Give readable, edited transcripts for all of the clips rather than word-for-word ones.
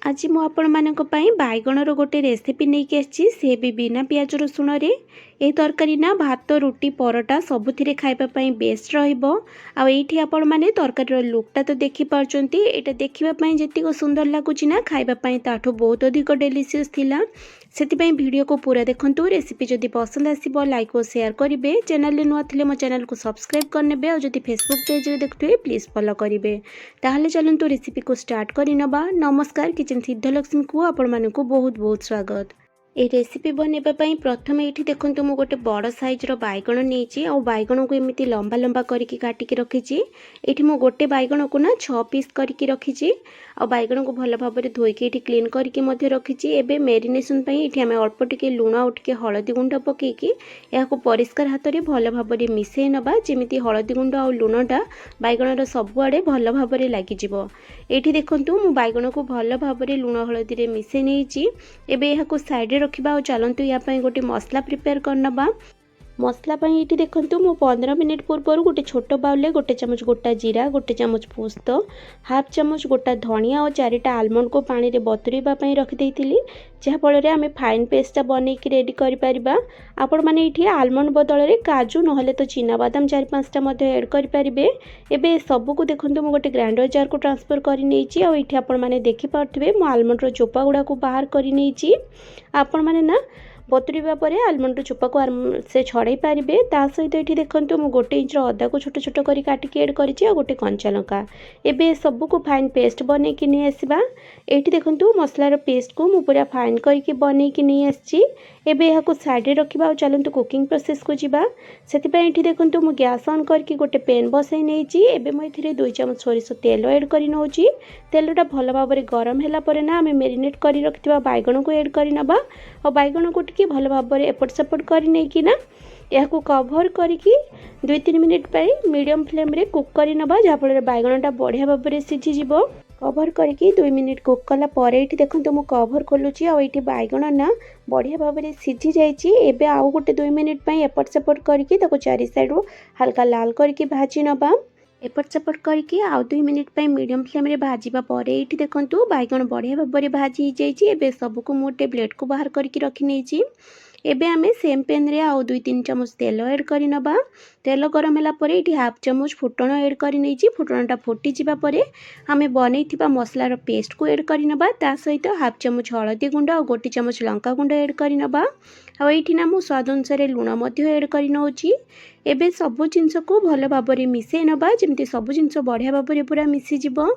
आज मु आपणମାନଙ୍କ ପାଇଁ ବାଇଗଣର ଗୋଟେ ରେସିପି ନେଇକି ଆସିଛି। ସେ ବି ବିନା ପିଆଜ ରସୁଣରେ। ଏହି ତରକାରୀ ନା ଭାତ ରୁଟି ପରଟା ସବୁଥିରେ ଖାଇବା ପାଇଁ ବେଷ୍ଟ ରହିବ। ଆଉ ଏଇଠି ଆପଣମାନେ ତରକାରୀର ଲୁକ୍ଟା ତ ଦେଖିପାରୁଛନ୍ତି। ଏଇଟା ଦେଖିବା ପାଇଁ ଯେତିକି ସୁନ୍ଦର ଲାଗୁଛି ନା ଖାଇବା ପାଇଁ ତାଠୁ ବହୁତ ଅଧିକ ଡେଲିସିୟସ୍ ଥିଲା। ସେଥିପାଇଁ ଭିଡ଼ିଓକୁ ପୁରା ଦେଖନ୍ତୁ। ରେସିପି ଯଦି ପସନ୍ଦ ଆସିବ ଲାଇକ୍ ଓ ସେୟାର କରିବେ। ଚ୍ୟାନେଲରେ ନୂଆ ଥିଲେ ମୋ ଚ୍ୟାନେଲକୁ ସବସ୍କ୍ରାଇବ୍ କରିନେବେ। ଆଉ ଯଦି ଫେସବୁକ୍ ପେଜ୍ରେ ଦେଖୁଥିବେ ପ୍ଲିଜ୍ ଫଲୋ କରିବେ। ତାହେଲେ ଚାଲନ୍ତୁ ରେସିପିକୁ ଷ୍ଟାର୍ଟ କରିନେବା। ନମସ୍କାର, କିଚେନ୍ सिद्धलक्ष्मी को आपण मानक बहुत बहुत स्वागत। ये रेसिपी बनैबा पई प्रथम ये देखंतु मु गोटे बड़ साइजर बैगण नहीं आ बैगण को एमती लंबा लंबा करके काटिकी रखी। ये मु गोटे बैगण को ना 6 पीस करके रखी। आ बैगण को भल भाव में धोईकी ये क्लीन करके रखी। एबे मेरिनेशन ये आम अल्प टिके लुण और टिके हलदी गुंड पकईकी या परिष्कार हाथ में भल भाव में मिसई नबा जमी हलदी गुंड और लुणटा बैगणर सबुआड़े भल भाव में लगिज। ये देखंतु मु बैगण को भल भाव में लुण हलदी मिसई नहीं। एबे यहाँ साइड रखा और चलतु या गोटे मसला प्रिपेयर करनबा। मसला ये देखंतु मु 15 मिनिट पूर्व गोटे छोट बाउल गोटे चामच गोटा जीरा गोटे चामच पोस्त हाफ चामच गोटा धनिया और 4टा आलमंड को पानी रे बतुरेबा पई रखि देइतिली। जहाँफल आम फाइन पेस्टा बनईकी रेडी करिपरिबा। आपण माने इठी आलमंड बदल रे काजू नहले तो चिनाबादाम 4-5टा मध्य ऐड करिपरिबे। एबे सबको देखंतु मु गोटे ग्राइंडर जार को ट्रांसफर करि नेछि। और इठी आपण माने देखि पारथिबे मु आलमंड रो चोपा गुडा को बाहर करि नेछि। आपण माने ना बतुरीबा परे आलमंड चोपा को से छड़ाई पारे। ता सहित ये देखो मु 1 इंच अदा को छोट छोट कर काटिकी एड कर गोटे कंचा लंका। एबे सबको फाइन पेस्ट बनईकी नहीं आसवा। ये देखो मसलार पेस्ट को मु पूरा फाइन करके बनईकी नहीं आसी। एबे यहाँ साइड रखा और चलतु कुकिंग प्रोसेस को जीवा। से देखो मु गैस ऑन करके गोटे पेन बसई नहीं। एबे मुझे 2 चामच सोरिष तेल ऐड कर नौची। तेलटा भल भाव में गरम है ना आम मेरिनेट कर रखा बैगण को ऐड करनबा। और बैगण को टिके भल भाव में एपट सेपट कर नहीं ना यह कभर करके 2-3 मिनिट पर मीडियम फ्लेम रे कुक करनबा। जहाँफल बैगणटा बढ़िया भाव में सीझीज। कभर करके 2 मिनिट कुक कला परे ये देखो मु कभर खोलुची और ये बैगण ना बढ़िया भाव में सीझी जाइए। एबे आउ गोटे 2 मिनिट पर एपट सेपट करके 4 साइड हल्का लाल करके भाजी नबा। एपट सेपट करके आउ 2 मिनिट पर मीडियम फ्लेम रे भाजीबा परे ये देखो बैगण बढ़िया भाव में भाजी जाइए। एबे सबको मु गोटे प्लेट को बाहर करके रखी नहीं। एबे आमे सेम पेन रे आउ 2-3 चामच तेल ऐड करनबा। तेल गरम होला परे इठी हाफ चामच फुटण ऐड करि नेछि। फुटणटा फुटी जिबा परे आमे बनैथिबा मसलार पेस्ट को ऐड करनबा। ता सहित हाफ चामच हळदी गुंड और 1 चामच लंका गुंड ऐड करनबा। आ एठी ना मु स्वाद अनुसार लुण मध्य ऐड करि नउछि। एबे सब जिंस को भल भाव में मिसई नबा जमती सब जिंस बढ़िया भाव में पूरा मिसी जिवो।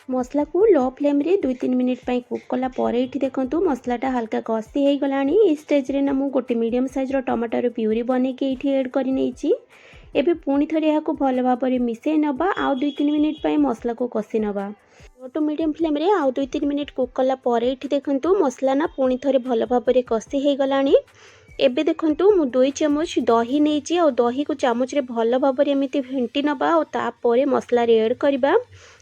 मसला को लो फ्लेम रे 2-3 मिनिट पर कुक कला परे ये देखो मसलाटा हल्का कषि हो गलानी। इस स्टेज रे ना मु गोटे मीडियम साइज टमाटर प्यूरी बनईकी ये ऐड कर नहीं। एबे पुणी थरे यहाँ भल भाव में मिसई नबा। आउ 2-3 मिनिट पर मसला को कषि नबा। लो टू मीडियम फ्लेम रे आउ 2-3 मिनिट कुक कला परे ये देखो मसला ना पुणी थरे भल भाव में कषि हो गलानी। एबे देखंतु मु 2 चामच दही नहीं और दही को चामच रे भल भाव में एमती फेंटी नबा। और तापर मसला रे ऐड करबा।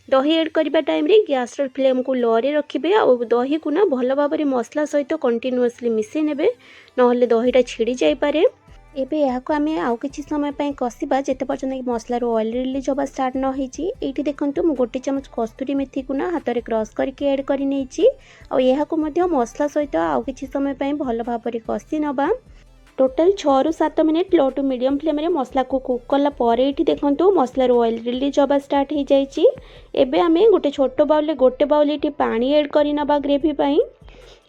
दही ऐड करबा टाइम रे गैस फ्लेम को लो रे रखिबे। और दही को ना भल भाव में मसला सहित कंटिन्यूअसली मिसई नेबे नहले दहीटा छिड़ी जाई पारे। एबे यहाँ को आमे आउ किछि समय पय कसिबा जेते पर्यंत मसला रो ऑयल रिलीज होबा स्टार्ट न होईची। एठी देखंतु मु 1 चामच कस्तूरी मेथी को ना हाथ रे क्रश करके ऐड करि नेछि। और यहाँ को मध्य मसला सहित आउ किछि समय पय भल भाव में कसी नबा। Total 6-7 minute low to medium flame रे मसला को कुक कला परे ये देखो मसलार ऑयल रिलीज होगा स्टार्ट हो जाइए। एबे आमे गोटे छोट बाउल गोटे बाउल ये पानी ऐड करनबा ग्रेवी पाई।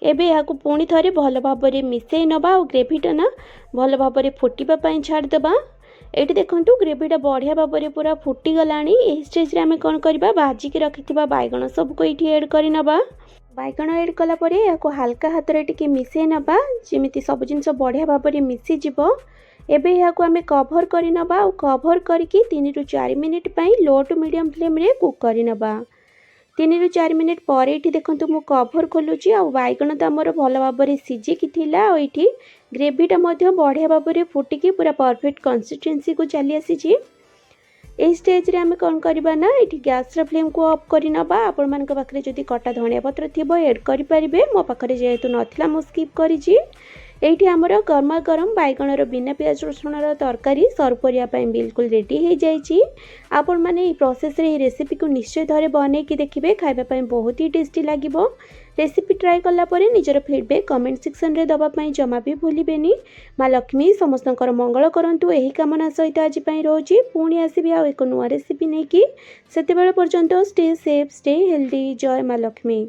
एबे यहाँ को पुणी थरे भल भाव में मिसई नबा। और ग्रेवीटा ना भल भाव में फुटापी छाड़देबा। ये देखो ग्रेवीटा बढ़िया भाव में पूरा फुटी गलानी। इस स्टेज रे आमे कौन करबा भाजिकी रखिथिबा बैगण सबको ये ऐड करनबा। बैगण ऐड कला परे या हल्का हाथ रे टिके मिसई नबा जमिति सब जिनस बढ़िया भाव में मिसी जिवो। एबे यहाँ को आमे कभर करनबा। और कभर करके 3-4 मिनिट पर लो टू मीडियम फ्लेम रे कुक करनबा। 3-4 मिनिट पर ये देखो मु कभर खोलुची। और बैगण तो आमर भल भाव में सीझिकी थिला। और ये ग्रेवीटा बढ़िया भाव में फुटिकी पूरा परफेक्ट कंसिस्टेंसी को चली आसी। ए स्टेज रे आमे कौन करबा ना ये गैस फ्लेम को ऑफ करनबा। आपण मानक पाखरे जदि कटा धनिया पत्र थिबो ऐड करि परिबे। मो पाखरे जेहेतु नथिला मो स्किप करिछि। एठी हमर गरमा गरम बैगणर बिना पियाज रसुणर तरकारी सर्व करिया पई बिल्कुल रेडी हो जाइछि। आपण माने ई प्रोसेस रे रेसिपी को निश्चय थरे बनेकी देखिबे। खाइबा पई बहुत ही टेस्टी लागिबो। रेसिपी ट्राए कलापर निजर फीडबैक कमेंट सेक्शन रे दवाई जमा भी भूलें। माँ लक्ष्मी समस्तंकर मंगल करंतु एही कामना सहित आज रोची पुणी आसबि आउ एक नुआ रेसिपी नहीं कि सेते बेले पर्यंत स्टे सेफ स्टे हेल्दी। जय माँ लक्ष्मी।